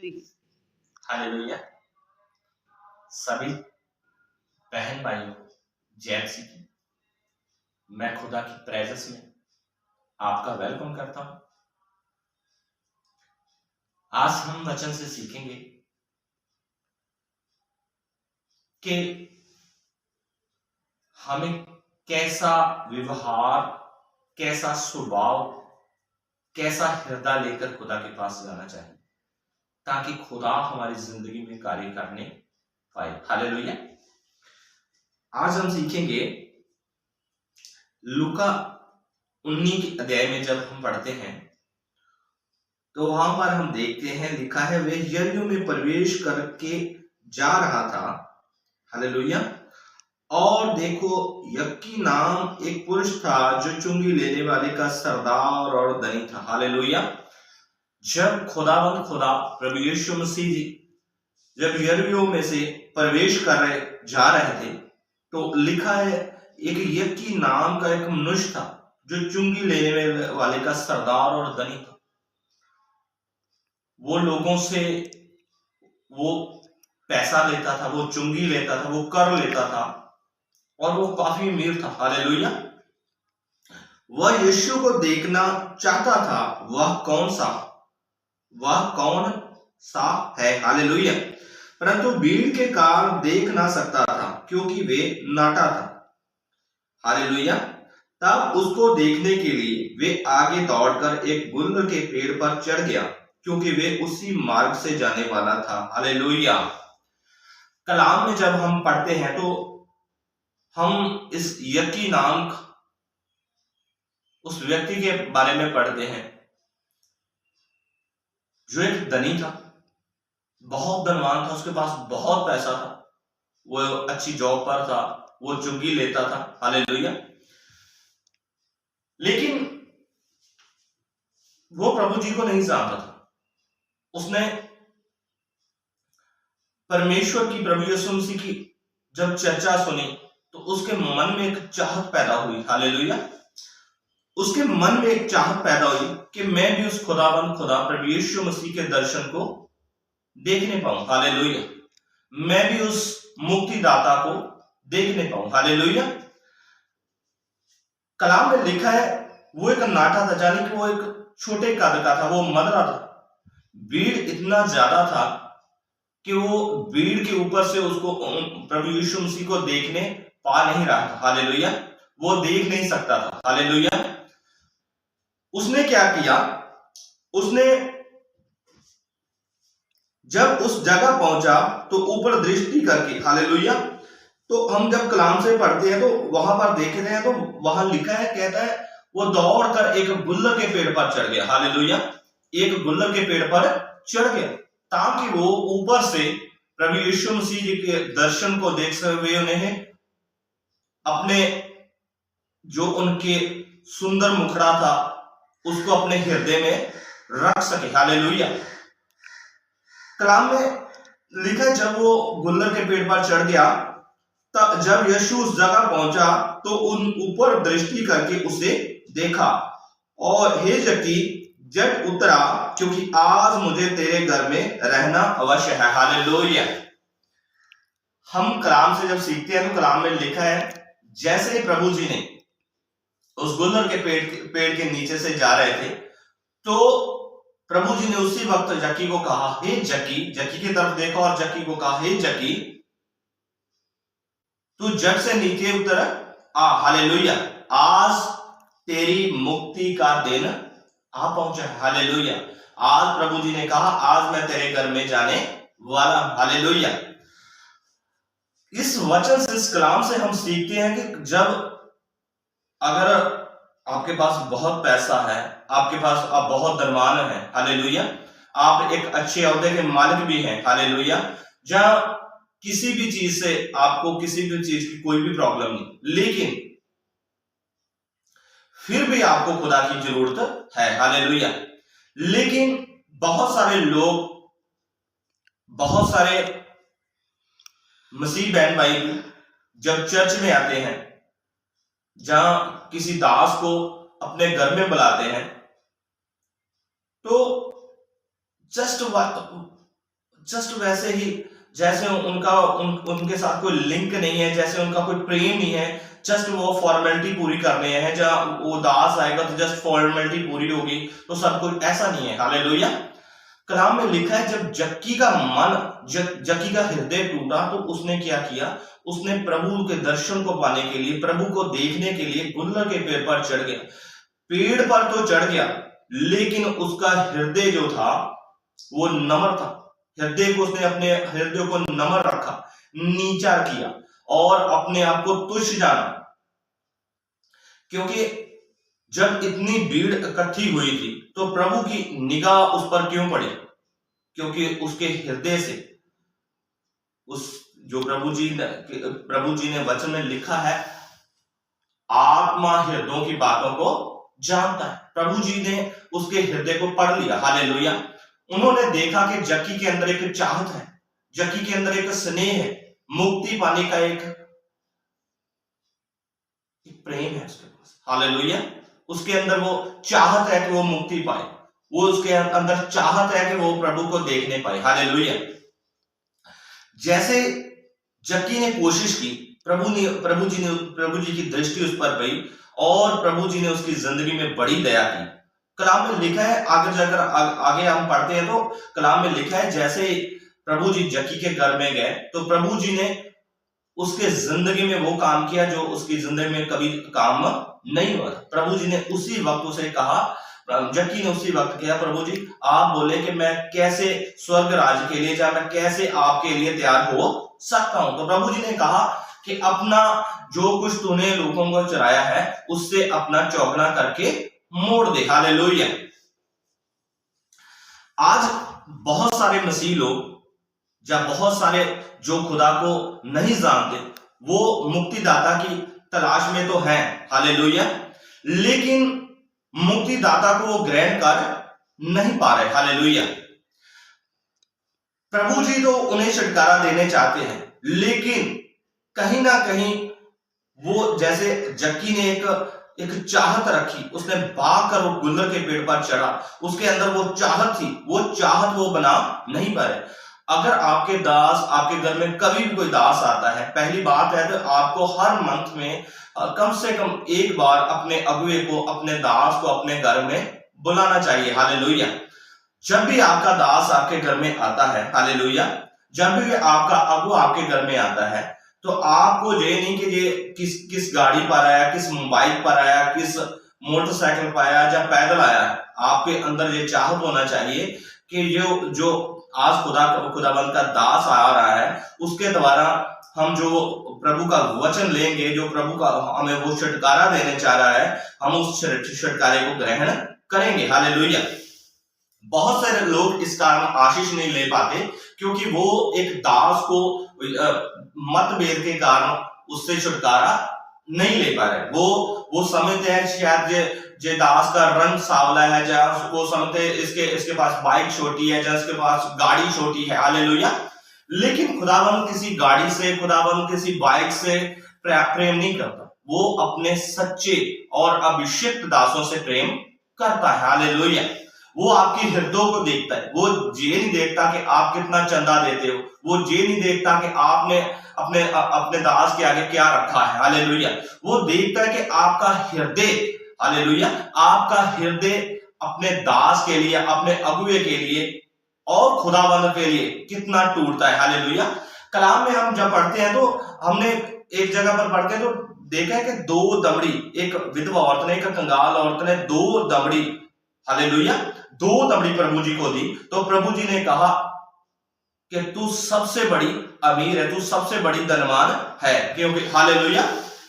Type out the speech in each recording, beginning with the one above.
Hallelujah. सभी बहन भाइयों जय मसीह की। मैं खुदा की प्रेजेंस में आपका वेलकम करता हूं। आज हम वचन से सीखेंगे कि हमें कैसा व्यवहार, कैसा स्वभाव, कैसा हृदय लेकर खुदा के पास जाना चाहिए ताकि खुदा हमारी जिंदगी में कार्य करने पाए। हालेलुया। आज हम सीखेंगे लूका 19 अध्याय में जब हम पढ़ते हैं तो वहां पर हम देखते हैं, लिखा है वे यरीहो में प्रवेश करके जा रहा था। हालेलुया। और देखो, यक्की नाम एक पुरुष था जो चुंगी लेने वाले का सरदार और धनी था। हालेलुया। जब खुदा प्रभु यीशु मसीह जी जब यरीहो में से प्रवेश जा रहे थे तो लिखा है एक यक्की नाम का एक मनुष्य था जो चुंगी लेने वाले का सरदार और धनी था। वो लोगों से वो पैसा लेता था, वो चुंगी लेता था, वो कर लेता था और वो काफी अमीर था। हालेलुया। वह यीशु को देखना चाहता था, वह कौन सा है। हालेलुया। परंतु भीड़ के कारण देख ना सकता था क्योंकि वे नाटा था। हालेलुया। तब उसको देखने के लिए वे आगे दौड़कर एक गुलर के पेड़ पर चढ़ गया क्योंकि वे उसी मार्ग से जाने वाला था। हालेलुया। कलाम में जब हम पढ़ते हैं तो हम इस यक्की नाम उस व्यक्ति के बारे में पढ़ते हैं जो एक धनी था, बहुत धनवान था, उसके पास बहुत पैसा था, वो अच्छी जॉब पर था, वो चुंगी लेता था। हालेलुया। लेकिन वो प्रभु जी को नहीं जानता था। उसने परमेश्वर की, प्रभु यीशु मसीह की जब चर्चा सुनी तो उसके मन में एक चाहत पैदा हुई। हालेलुया। उसके मन में एक चाहत पैदा हुई कि मैं भी उस खुदा प्रभु यीशु मसीह के दर्शन को देखने पाऊं। हालेलुया। मैं भी उस मुक्तिदाता को देखने पाऊं। हालेलुया। कलाम में लिखा है वो एक नाटा था, यानी कि वो एक छोटे कद का था, वो मदरा था। भीड़ इतना ज्यादा था कि वो भीड़ के ऊपर से उसको प्रभु यीशु मसीह को देखने पा नहीं रहा था। हालेलुया। वो देख नहीं सकता था। हालेलुया। उसने क्या किया, उसने जब उस जगह पहुंचा तो ऊपर दृष्टि करके, हालेलुया, तो हम जब कलाम से पढ़ते हैं तो वहां पर देखते हैं तो वहां लिखा है, कहता है वो दौड़कर एक गुल्लर के पेड़ पर चढ़ गया। हालेलुया। एक गुल्लर के पेड़ पर चढ़ गया ताकि वो ऊपर से प्रभु यीशु मसीह जी के दर्शन को देख हुए उन्हें अपने जो उनके सुंदर मुखड़ा था उसको अपने हृदय में रख सके। हालेलुया। कलाम में लिखा है जब वो गुल्लर के पेड़ पर चढ़ गया तब जब यीशु उस जगह पहुंचा तो उन ऊपर दृष्टि करके उसे देखा और हे जक्की झट उतरा क्योंकि आज मुझे तेरे घर में रहना अवश्य है। हालेलुया। हम कलाम से जब सीखते हैं तो कलाम में लिखा है जैसे ही प्रभु जी ने उस गुल्लर के पेड़ के नीचे से जा रहे थे तो प्रभु जी ने उसी वक्त जक्की को कहा, हे जक्की, जक्की की तरफ देखा और जक्की को कहा, हे जक्की, तू झट से नीचे उतर आ। हालेलुया। आज तेरी मुक्ति का दिन आ पहुंचा है। हालेलुया। आज प्रभु जी ने कहा आज मैं तेरे घर में जाने वाला। हालेलुया। इस वचन से, इस कलाम से हम सीखते हैं कि जब अगर आपके पास बहुत पैसा है, आपके पास आप बहुत धनवान हैं, हालेलुया, आप एक अच्छे ओहदे के मालिक भी हैं, हालेलुया, जहां किसी भी चीज से आपको किसी भी चीज की कोई भी प्रॉब्लम नहीं, लेकिन फिर भी आपको खुदा की जरूरत है। हालेलुया। लेकिन बहुत सारे लोग, बहुत सारे मसीह बहन भाई जब चर्च में आते हैं, जहां किसी दास को अपने घर में बुलाते हैं तो जस्ट जस्ट वैसे ही जैसे उनके साथ कोई लिंक नहीं है, जैसे उनका कोई प्रेम नहीं है, जस्ट वो फॉर्मेलिटी पूरी करने हैं, जब वो दास आएगा तो जस्ट फॉर्मेलिटी पूरी होगी तो सब कुछ, ऐसा नहीं है। हालेलुया। कलाम में लिखा है जब जक्की का जक्की का हृदय टूटा तो उसने क्या किया, उसने प्रभु के दर्शन को पाने के लिए, प्रभु को देखने के लिए गुलर के पेड़ पर चढ़ गया। पेड़ पर तो चढ़ गया, लेकिन उसका हृदय जो था वो नम्र था। हृदय को उसने अपने हृदय को नम्र रखा, नीचा किया और अपने आप को तुच्छ जाना। क्योंकि जब इतनी भीड़ इकट्ठी हुई थी तो प्रभु की निगाह उस पर क्यों पड़ी? क्योंकि उसके हृदय से, उस जो प्रभु जी ने वचन में लिखा है, आत्मा हृदयों की बातों को जानता है। प्रभु जी ने उसके हृदय को पढ़ लिया। हालेलुया। उन्होंने देखा कि जक्की के अंदर एक चाहत है, जक्की के अंदर एक स्नेह है, मुक्ति पाने का एक प्रेम है उसके पास। हालेलुया। उसके अंदर वो चाहत है कि वो मुक्ति पाए, वो उसके अंदर चाहत है कि वो प्रभु को देखने पाए। हालेलुया। जैसे जक्की ने कोशिश की, प्रभु जी की दृष्टि उस पर गई और प्रभु जी ने उसकी जिंदगी में बड़ी दया की। कलाम में लिखा है, आगे जाकर आगे हम पढ़ते हैं तो कलाम में लिखा है, जैसे प्रभु जी जक्की के घर में गए तो प्रभु जी ने उसके जिंदगी में वो काम किया जो उसकी जिंदगी में कभी काम नहीं हुआ था। प्रभु जी ने उसी वक्त उसे कहा, जक्की ने उसी वक्त किया, प्रभु जी आप बोले कि मैं कैसे स्वर्ग राज्य के लिए, मैं कैसे आपके लिए तैयार हो सकता हूं। तो प्रभु जी ने कहा कि अपना जो कुछ तूने लोगों को चराया है उससे अपना चौगुना करके मोड़ दे। हालेलुया। आज बहुत सारे मसीह लोग या बहुत सारे जो खुदा को नहीं जानते वो मुक्तिदाता की तलाश में तो हैं। हालेलुया। लेकिन मुक्तिदाता को वो ग्रहण कर नहीं पा रहे। हालेलुया। प्रभु जी तो उन्हें छुटकारा देने चाहते हैं, लेकिन कहीं ना कहीं वो, जैसे जक्की ने एक चाहत रखी, उसने भाग कर वो गुलर के पेड़ पर चढ़ा, उसके अंदर वो चाहत थी, वो चाहत वो बना नहीं पा रहे। अगर आपके दास, आपके घर में कभी भी कोई दास आता है, पहली बात है तो आपको हर मंथ में कम से कम एक बार अपने अगुए को, अपने दास को अपने घर में बुलाना चाहिए। हालेलुया। जब भी आपका दास आपके घर में आता है, हालेलुया, जब भी आपका अगुआ आपके घर में आता है तो आपको ये नहीं कि ये किस गाड़ी पर आया, किस बाइक पर आया, किस मोटरसाइकिल पर आया या पैदल आया, आपके अंदर ये चाहत होना चाहिए कि जो आज खुदाबंद का दास आ रहा है उसके द्वारा हम जो प्रभु का वचन लेंगे, जो प्रभु का हमें वो छुटकारा देने चाह रहा है, हम उस छुटकारे को ग्रहण करेंगे। हालेलुया। बहुत सारे लोग इस कारण आशीष नहीं ले पाते क्योंकि वो एक दास को मतभेद के कारण उससे छुटकारा नहीं ले पा रहे। वो समझते हैं शायद जे दास का रंग सावला है, या वो समझते इसके पास बाइक छोटी है, या इसके पास गाड़ी छोटी है। हालेलुया। लेकिन खुदाबंद किसी गाड़ी से, खुदाबंद किसी बाइक से प्रेम नहीं करता, वो अपने सच्चे और अभिषिक्त दासों से प्रेम करता है। हालेलुया। वो आपकी हृदयों को देखता है, वो ये नहीं देखता कि आप कितना चंदा देते हो, वो ये नहीं देखता कि आपने अपने दास के आगे क्या रखा है। हालेलुया। वो देखता है कि आपका हृदय, हालेलुया, आपका हृदय अपने दास के लिए, अपने अगुए के लिए और खुदाबंद के लिए कितना टूटता है। हालेलुया। कलाम में हम जब पढ़ते हैं तो हमने एक जगह पर पढ़ते हैं तो देखा है कि दो दमड़ी, एक विधवा औरत ने, एक कंगाल औरत ने दो दमड़ी, हालेलुया, दो दमड़ी प्रभु जी को दी। तो प्रभु जी ने कहा कि तू सबसे बड़ी अमीर है, तू सबसे बड़ी धनवान है, क्योंकि हालेलुया,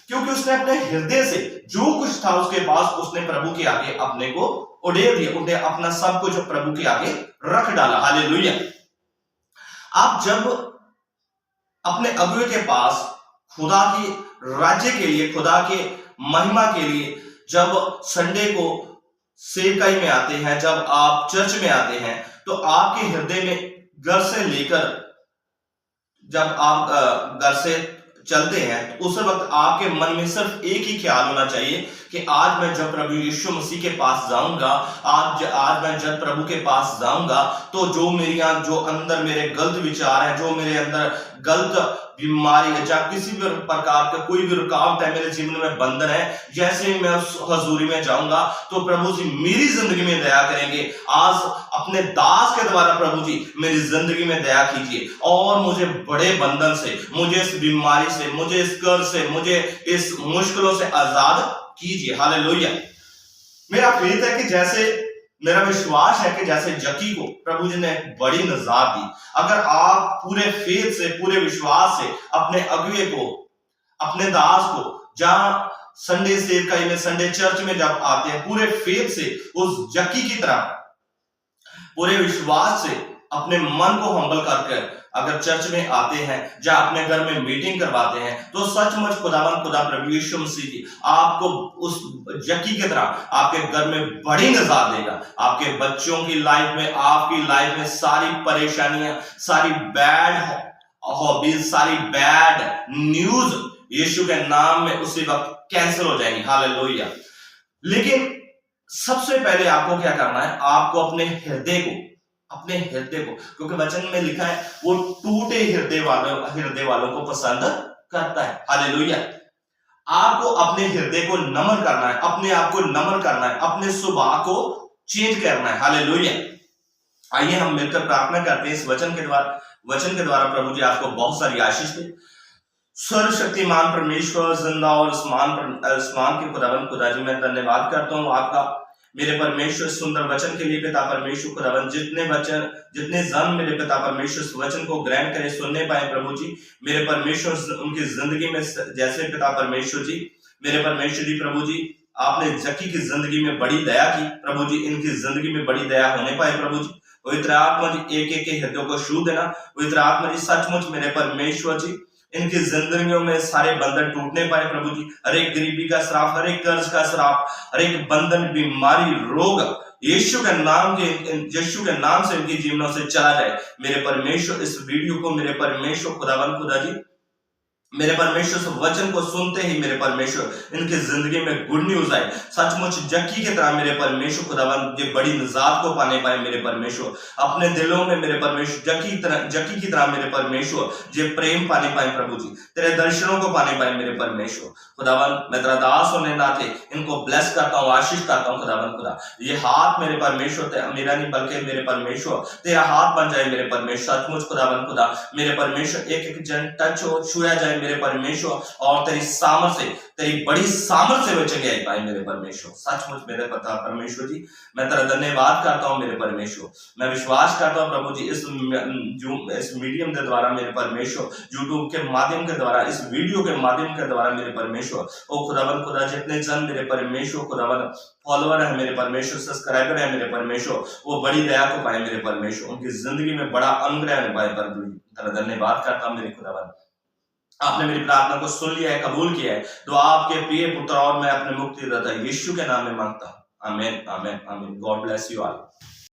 क्योंकि उसने अपने हृदय से जो कुछ था उसके पास, उसने प्रभु के आगे अपने को उड़ेल दिया, उसने अपना सब कुछ प्रभु के आगे रख डाला। हालेलुया। आप जब अपने अगुए के पास खुदा की राज्य के लिए, खुदा के महिमा के लिए जब संडे को सेवकाई में आते हैं, जब आप चर्च में आते हैं, तो आपके हृदय में घर से लेकर, जब आप घर से चलते हैं तो उस वक्त आपके मन में सिर्फ एक ही ख्याल होना चाहिए कि आज मैं जब प्रभु यीशु मसीह के पास जाऊंगा, आज मैं जब प्रभु के पास जाऊंगा तो जो मेरी जो अंदर मेरे गलत विचार है, जो मेरे अंदर गलत बीमारी है, चाहे किसी भी प्रकार का कोई भी रुकावट है मेरे जीवन में, बंधन है, जैसे ही मैं उस हजूरी में जाऊंगा तो प्रभु जी मेरी जिंदगी में दया करेंगे। आज अपने दास के द्वारा प्रभु जी मेरी जिंदगी में दया कीजिए और मुझे बड़े बंधन से, मुझे इस बीमारी से, मुझे इस कर्ज से, मुझे इस मुश्किलों से आजाद कीजिए। हालेलुया। मेरा फेथ है कि जैसे, मेरा विश्वास है कि जैसे जक्की को प्रभु जी ने बड़ी नजात दी, अगर आप पूरे फेथ से, पूरे विश्वास से अपने अगुए को, अपने दास को, जहां संडे सेवकाई में, संडे चर्च में जब आते हैं, पूरे फेथ से उस जक्की की तरह पूरे विश्वास से अपने मन को हम्बल करके अगर चर्च में आते हैं, या अपने घर में मीटिंग करवाते हैं, तो सचमुच खुदा प्रभु यीशु मसीह की आपको उस जक्की की तरह आपके घर में बड़ी नजात देगा। आपके बच्चों की लाइफ में, आपकी लाइफ में सारी परेशानियां, सारी बैड हॉबीज, सारी बैड न्यूज यीशु के नाम में उसी वक्त कैंसिल हो जाएंगी। हालेलुया। लेकिन सबसे पहले आपको क्या करना है? आपको अपने हृदय को, क्योंकि वचन में लिखा है वो टूटे हृदय वालों को पसंद करता है। हालेलुया। आपको अपने हृदय को नम्र करना है, अपने आप को नम्र करना है, अपने स्वभाव को चेंज करना है। हालेलुया। आइए हम मिलकर प्रार्थना करते हैं इस वचन के द्वारा प्रभु जी आपको बहुत सारी आशीष दे। सर्वशक्तिमान परमेश्वर, जिंदा और आसमान के खुदा जी, मैं धन्यवाद करता हूँ आपका मेरे परमेश्वर सुंदर वचन के लिए। पिता परमेश्वर खुदावन, जितने जन मेरे पिता परमेश्वर इस वचन को ग्रहण करें, सुनने पाए प्रभु जी, मेरे परमेश्वर उनकी जिंदगी में, जैसे पिता परमेश्वर जी, मेरे परमेश्वर जी प्रभु जी, आपने जक्की की जिंदगी में बड़ी दया की प्रभु जी, इनकी जिंदगी में बड़ी दया होने पाए प्रभु जी। पवित्र आत्मा जी एक एक के हृदय को छू देना। पवित्र आत्मा जी सचमुच मेरे परमेश्वर जी, इनकी जिंदगियों में सारे बंधन टूटने पाए प्रभु जी। हर एक गरीबी का श्राप, हर एक कर्ज का श्राप, हर एक बंधन, बीमारी, रोग यीशु के नाम से इनकी जीवनों से चला जाए। मेरे परमेश्वर इस वीडियो को मेरे परमेश्वर खुदा जी, मेरे परमेश्वर से वचन को सुनते ही मेरे परमेश्वर इनकी जिंदगी में गुड न्यूज आए। सचमुच जक्की की तरह मेरे परमेश्वर खुदावन ये बड़ी निजात को पाने पाए मेरे परमेश्वर। अपने दिलों में मेरे परमेश्वर जक्की की तरह मेरे परमेश्वर ये प्रेम पाने पाए प्रभु जी, तेरे दर्शनों को पाने पाए मेरे परमेश्वर खुदावन। मैं तेरा दास होने नाते इनको ब्लेस करता हूँ, आशीष करता हूँ खुदावन। खुदा ये हाथ मेरे परमेश्वर मेरा नहीं बल्कि मेरे परमेश्वर तेरा हाथ बन जाए मेरे परमेश्वर। सचमुच खुदावन खुदा मेरे परमेश्वर एक एक जन टच हो, छुआ जाए मेरे परमेश्वर, और तेरी सामर्थ से, तेरी बड़ी सामर्थ से बचे गए पाए मेरे परमेश्वर। सचमुच मेरे पिता परमेश्वर जी, मैं तेरा धन्यवाद करता हूं मेरे परमेश्वर। मैं विश्वास करता हूं प्रभु जी इस मीडियम के द्वारा मेरे परमेश्वर, यूट्यूब के माध्यम के द्वारा, इस वीडियो के माध्यम के द्वारा मेरे परमेश्वर, ओ खुदावन खुदा, जितने जन मेरे परमेश्वर खुदावन फॉलोअर है मेरे परमेश्वर, सब्सक्राइबर है मेरे परमेश्वर, वो बड़ी दया को पाए मेरे परमेश्वर, उनकी जिंदगी में बड़ा अनुग्रह पाए प्रभु जी। तेरा धन्यवाद करता हूं मेरे खुदावन। आपने मेरी प्रार्थना को सुन लिया है, कबूल किया है, तो आपके प्रिय पुत्र और मैं अपने मुक्तिदाता यीशु के नाम में मांगता हूं। आमीन, आमीन, आमीन। God bless you all.